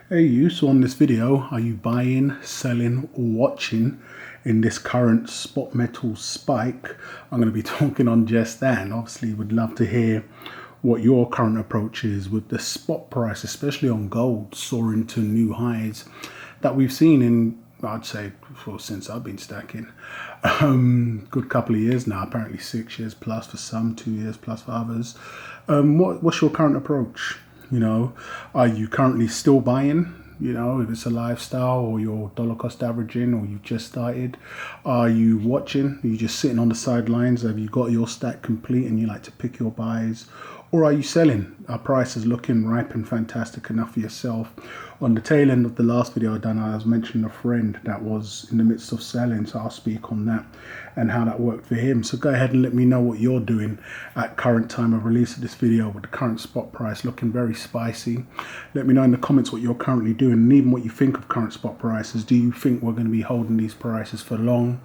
Hey you, so on this video, are you buying, selling, or watching in this current spot metal spike? I'm going to be talking on just that, and obviously would love to hear what your current approach is with the spot price, especially on gold soaring to new highs that we've seen in, I'd say, since I've been stacking. Good couple of years now, apparently 6 years plus for some, 2 years plus for others. What's your current approach? Are you currently still buying? If it's a lifestyle or you're dollar cost averaging or you've just started, are you watching? Are you just sitting on the sidelines? Have you got your stack complete and you like to pick your buys? Or are you selling? Are prices looking ripe and fantastic enough for yourself? On the tail end of the last video I done, I was mentioning a friend that was in the midst of selling, so I'll speak on that and how that worked for him. So go ahead and let me know what you're doing at current time of release of this video with the current spot price looking very spicy. Let me know in the comments what you're currently doing and even what you think of current spot prices. Do you think we're going to be holding these prices for long?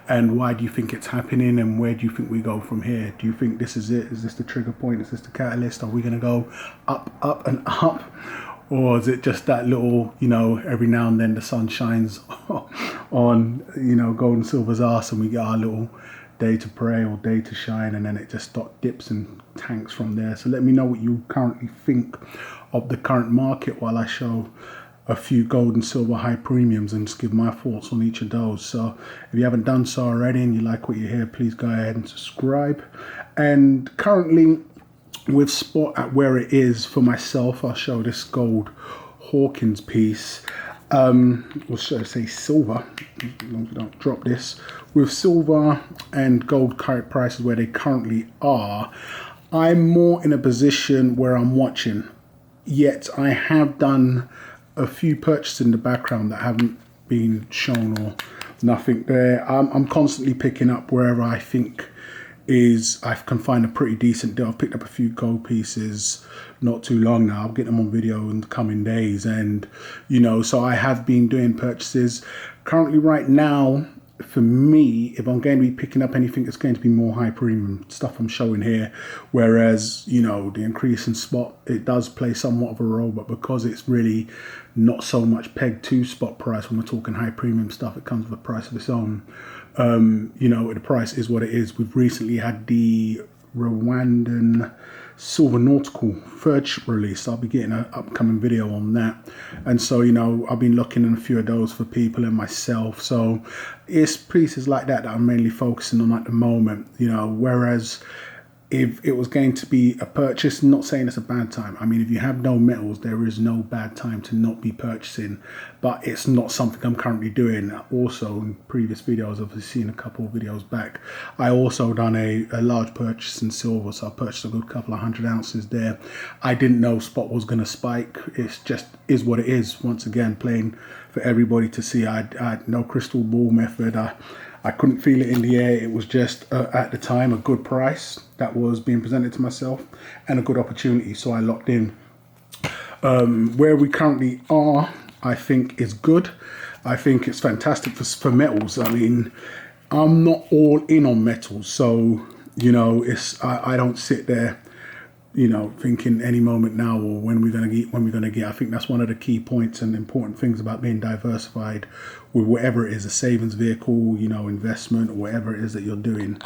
And why do you think it's happening? And where do you think we go from here? Do you think this is it? Is this the trigger point? Is this the catalyst? Are we going to go up, up and up? Or is it just that little, every now and then the sun shines on, gold and silver's ass and we get our little day to pray or day to shine, and then it just dips and tanks from there. So let me know what you currently think of the current market while I show a few gold and silver high premiums and just give my thoughts on each of those. So if you haven't done so already and you like what you hear, please go ahead and subscribe. And currently, with spot at where it is for myself, I'll show this gold Hawkins piece, or should I say silver, as long as we don't drop this. With silver and gold current prices where they currently are, I'm more in a position where I'm watching, yet I have done a few purchases in the background that haven't been shown or nothing there. I'm constantly picking up wherever I think I can find a pretty decent deal. I've picked up a few gold pieces not too long now. I'll get them on video in the coming days, and so I have been doing purchases. Currently right now, for me, if I'm going to be picking up anything, it's going to be more high premium stuff I'm showing here, whereas the increase in spot, it does play somewhat of a role, but because it's really not so much pegged to spot price when we're talking high premium stuff, it comes with a price of its own. The price is what it is. We've recently had the Rwandan silver nautical third release. I'll be getting an upcoming video on that, and so I've been looking at a few of those for people and myself. So it's pieces like that I'm mainly focusing on at the moment. Whereas if it was going to be a purchase, not saying it's a bad time. I mean, if you have no metals, there is no bad time to not be purchasing, but it's not something I'm currently doing. Also, in previous videos, I've seen a couple of videos back, I also done a large purchase in silver, so I purchased a good couple of 100 ounces there. I didn't know spot was going to spike. It's just is what it is. Once again, playing for everybody to see. I had no crystal ball method. I couldn't feel it in the air. It was just, at the time, a good price that was being presented to myself and a good opportunity, so I locked in. Where we currently are, I think is good. I think it's fantastic for metals. I mean, I'm not all in on metals, so, I don't sit there thinking any moment now or when we're going to get. I think that's one of the key points and important things about being diversified with whatever it is, a savings vehicle, investment, or whatever it is that you're doing.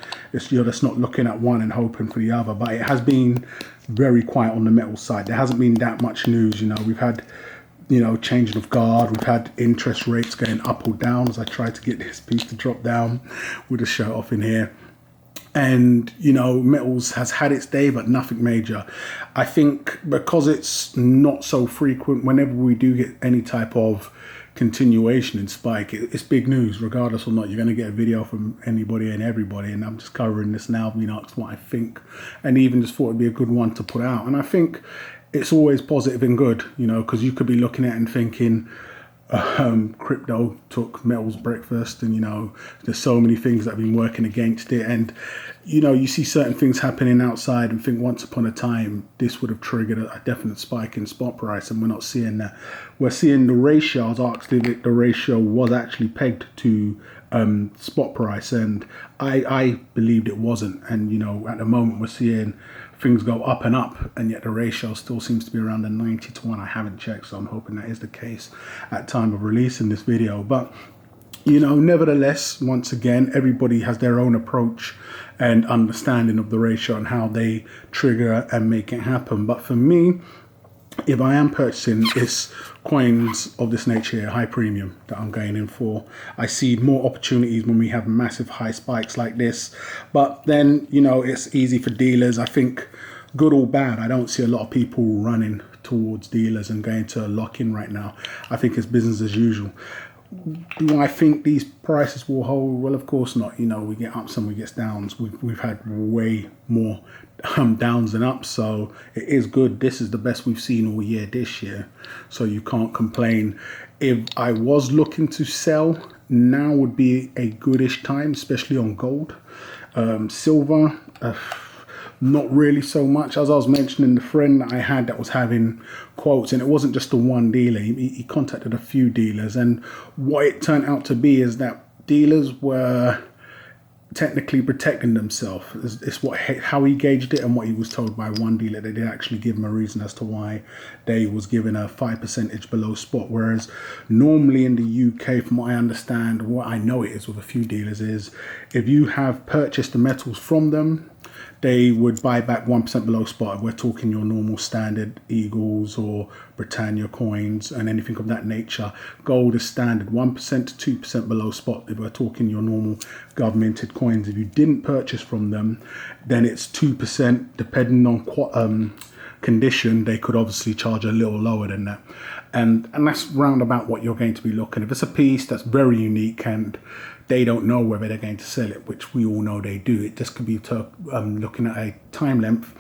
You're just not looking at one and hoping for the other. But it has been very quiet on the metal side. There hasn't been that much news. We've had changing of guard. We've had interest rates going up or down, as I tried to get this piece to drop down with a shirt off in here. And metals has had its day, but nothing major. I think because it's not so frequent, whenever we do get any type of continuation in spike, it's big news. Regardless or not, you're going to get a video from anybody and everybody, and I'm just covering this now, it's what I think, and even just thought it'd be a good one to put out. And I think it's always positive and good, because you could be looking at it and thinking, crypto took metals breakfast, and there's so many things that have been working against it, and you see certain things happening outside and think once upon a time this would have triggered a definite spike in spot price, and we're not seeing that. We're seeing the ratio. I was asked if the ratio was actually pegged to spot price, and I believed it wasn't. And at the moment we're seeing things go up and up, and yet the ratio still seems to be around the 90-1. I haven't checked, so I'm hoping that is the case at time of releasing this video. But nevertheless, once again, everybody has their own approach and understanding of the ratio and how they trigger and make it happen. But for me, if I am purchasing, it's coins of this nature here, high premium, that I'm going in for. I see more opportunities when we have massive high spikes like this. But then, it's easy for dealers. I think, good or bad, I don't see a lot of people running towards dealers and going to lock in right now. I think it's business as usual. Do I think these prices will hold? Well, of course not. We get ups and we get downs. We've had way more downs than ups, so it is good. This is the best we've seen all year this year, so you can't complain. If I was looking to sell, now would be a goodish time, especially on gold. Silver, not really so much. As I was mentioning, the friend that I had that was having quotes, and it wasn't just the one dealer, he contacted a few dealers, and what it turned out to be is that dealers were technically protecting themselves. It's how he gauged it, and what he was told by one dealer. They did actually give him a reason as to why they was given a 5% below spot, whereas normally in the UK, from what I understand, what I know it is with a few dealers, is if you have purchased the metals from them, they would buy back 1% below spot. If we're talking your normal standard Eagles or Britannia coins and anything of that nature. Gold is standard 1% to 2% below spot. If we're talking your normal governmented coins, if you didn't purchase from them, then it's 2%. Depending on condition, they could obviously charge a little lower than that. And that's round about what you're going to be looking. If it's a piece that's very unique and they don't know whether they're going to sell it, which we all know they do, it just could be looking at a time length,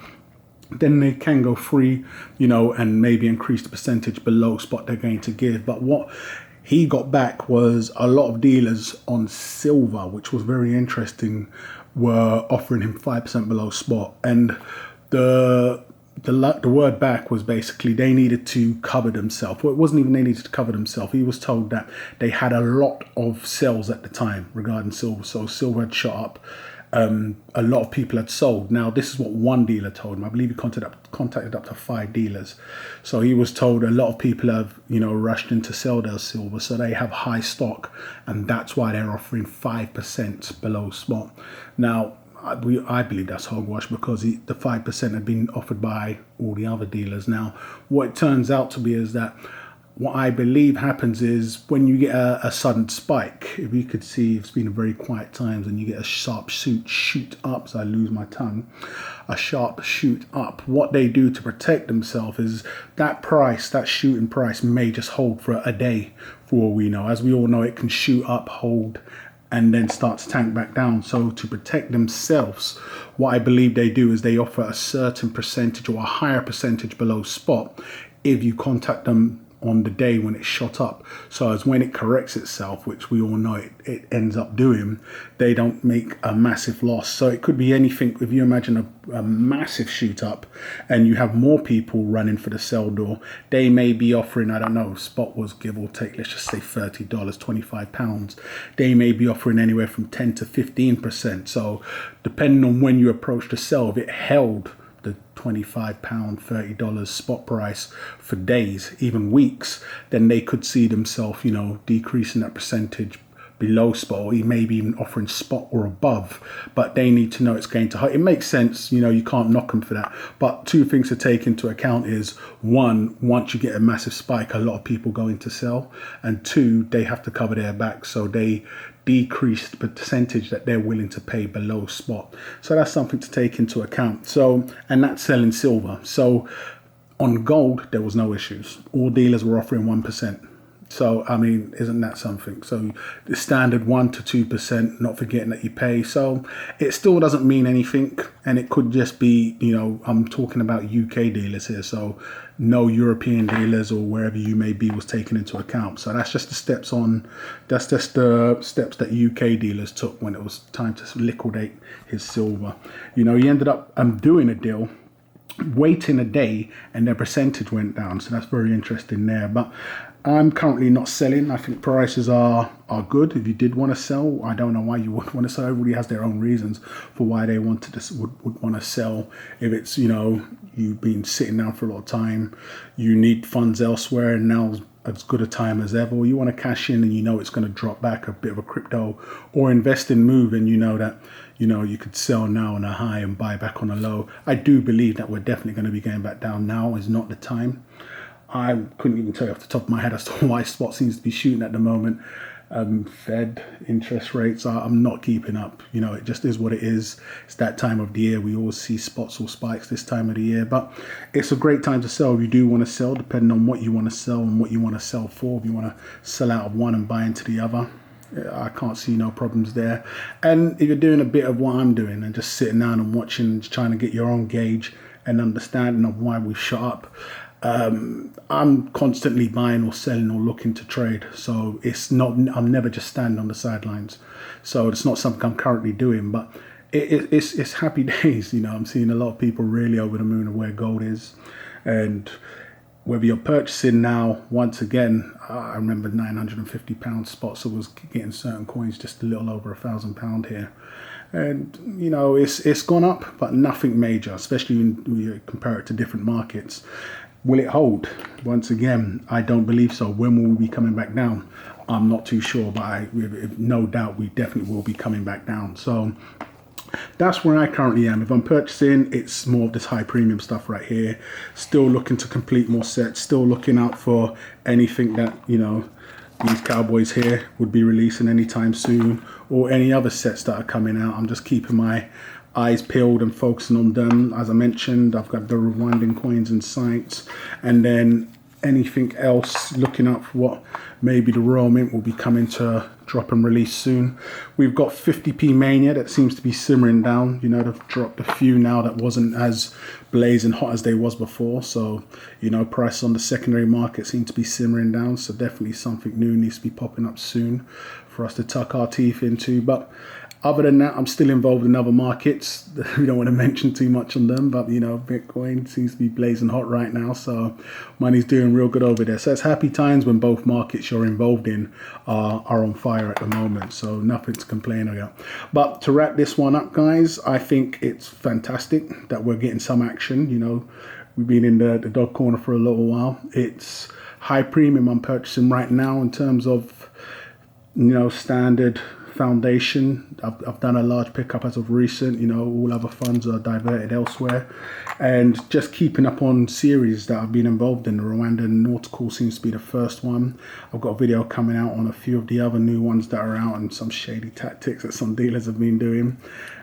then they can go free, and maybe increase the percentage below spot they're going to give. But what he got back was a lot of dealers on silver, which was very interesting, were offering him 5% below spot. And the word back was basically they needed to cover themselves. Well, it wasn't even they needed to cover themselves. He was told that they had a lot of sales at the time regarding silver. So silver had shot up. A lot of people had sold. Now, this is what one dealer told him. I believe he contacted up to 5 dealers. So he was told a lot of people have, rushed in to sell their silver. So they have high stock, and that's why they're offering 5% below spot. Now, I believe that's hogwash, because the 5% had been offered by all the other dealers. Now, what it turns out to be is that what I believe happens is when you get a sudden spike, if you could see, it's been a very quiet times, and you get a sharp shoot up, so I lose my tongue, a sharp shoot up. What they do to protect themselves is that price, that shooting price, may just hold for a day, for all we know. As we all know, it can shoot up, hold, and then starts to tank back down. So to protect themselves, what I believe they do is they offer a certain percentage or a higher percentage below spot if you contact them on the day when it's shot up. So as when it corrects itself, which we all know it ends up doing, they don't make a massive loss. So it could be anything. If you imagine a massive shoot up and you have more people running for the sell door, they may be offering, I don't know, spot was give or take, let's just say $30, £25. They may be offering anywhere from 10 to 15%. So depending on when you approach the sell, if it held the £25, $30 spot price for days, even weeks, then they could see themselves, decreasing that percentage below spot, or maybe even offering spot or above. But they need to know it's going to hurt. It makes sense, you can't knock them for that. But two things to take into account is, one, once you get a massive spike, a lot of people go into sell, and two, they have to cover their back, so they decrease the percentage that they're willing to pay below spot. So that's something to take into account. So, and that's selling silver. So on gold, there was no issues. All dealers were offering 1%. So, I mean, isn't that something? So the standard 1 to 2%, not forgetting that you pay. So it still doesn't mean anything. And it could just be, I'm talking about UK dealers here. So no European dealers or wherever you may be was taken into account. So that's just the steps that's just the steps that UK dealers took when it was time to liquidate his silver. He ended up doing a deal waiting a day and their percentage went down. So that's very interesting there. But I'm currently not selling. I think prices are good. If you did want to sell, I don't know why you would want to sell. Everybody has their own reasons for why they wanted to would want to sell. If it's, you know, you've been sitting down for a lot of time, you need funds elsewhere, and now's as good a time as ever, or you want to cash in and you know it's going to drop back, a bit of a crypto or invest in move, and you know that, you know, you could sell now on a high and buy back on a low. I do believe that we're definitely going to be going back down. Now is not the time. I couldn't even tell you off the top of my head as to why spot seems to be shooting at the moment. Fed interest rates, I'm not keeping up. You know, it just is what it is. It's that time of the year. We always see spots or spikes this time of the year, but it's a great time to sell if you do want to sell, depending on what you want to sell and what you want to sell for. If you want to sell out of one and buy into the other, I can't see no problems there. And if you're doing a bit of what I'm doing and just sitting down and watching, just trying to get your own gauge and understanding of why we've shot up, I'm constantly buying or selling or looking to trade. So it's not, I'm never just standing on the sidelines. So it's not something I'm currently doing, but it's happy days. You know, I'm seeing a lot of people really over the moon of where gold is. And whether you're purchasing now, once again, I remember £950 spots. I was getting certain coins just a little over £1,000 here. And, you know, it's gone up, but nothing major, especially when you compare it to different markets. Will it hold? Once again, I don't believe so. When will we be coming back down? I'm not too sure, but no doubt we definitely will be coming back down. So that's where I currently am. If I'm purchasing, it's more of this high premium stuff right here. Still looking to complete more sets. Still looking out for anything that, you know, these cowboys here would be releasing anytime soon, or any other sets that are coming out. I'm just keeping my eyes peeled and focusing on them. As I mentioned, I've got the rewinding coins in sight, and then anything else, looking up for what maybe the Royal Mint will be coming to drop and release soon. We've got 50p Mania that seems to be simmering down. You know, they've dropped a few now that wasn't as blazing hot as they was before. So, you know, prices on the secondary market seem to be simmering down. So definitely something new needs to be popping up soon for us to tuck our teeth into. But other than that, I'm still involved in other markets. We don't want to mention too much on them, but, you know, Bitcoin seems to be blazing hot right now. So money's doing real good over there. So it's happy times when both markets you're involved in are on fire at the moment. So nothing to complain about. But to wrap this one up, guys, I think it's fantastic that we're getting some action. You know, we've been in the dog corner for a little while. It's high premium I'm purchasing right now in terms of, you know, standard foundation. I've done a large pickup as of recent. You know, all other funds are diverted elsewhere, and just keeping up on series that I've been involved in. The Rwandan Nautical seems to be the first one. I've got a video coming out on a few of the other new ones that are out, and some shady tactics that some dealers have been doing.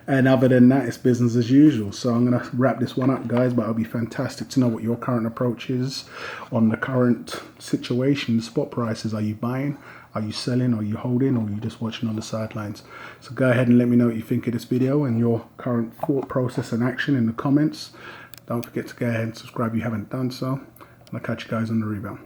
And other than that, it's business as usual. So I'm going to wrap this one up, guys, but it'll be fantastic to know what your current approach is on the current situation. Spot prices. Are you buying? Are you selling? Are you holding? Or are you just watching on the sidelines? So go ahead and let me know what you think of this video and your current thought process and action in the comments. Don't forget to go ahead and subscribe if you haven't done so. And I'll catch you guys on the rebound.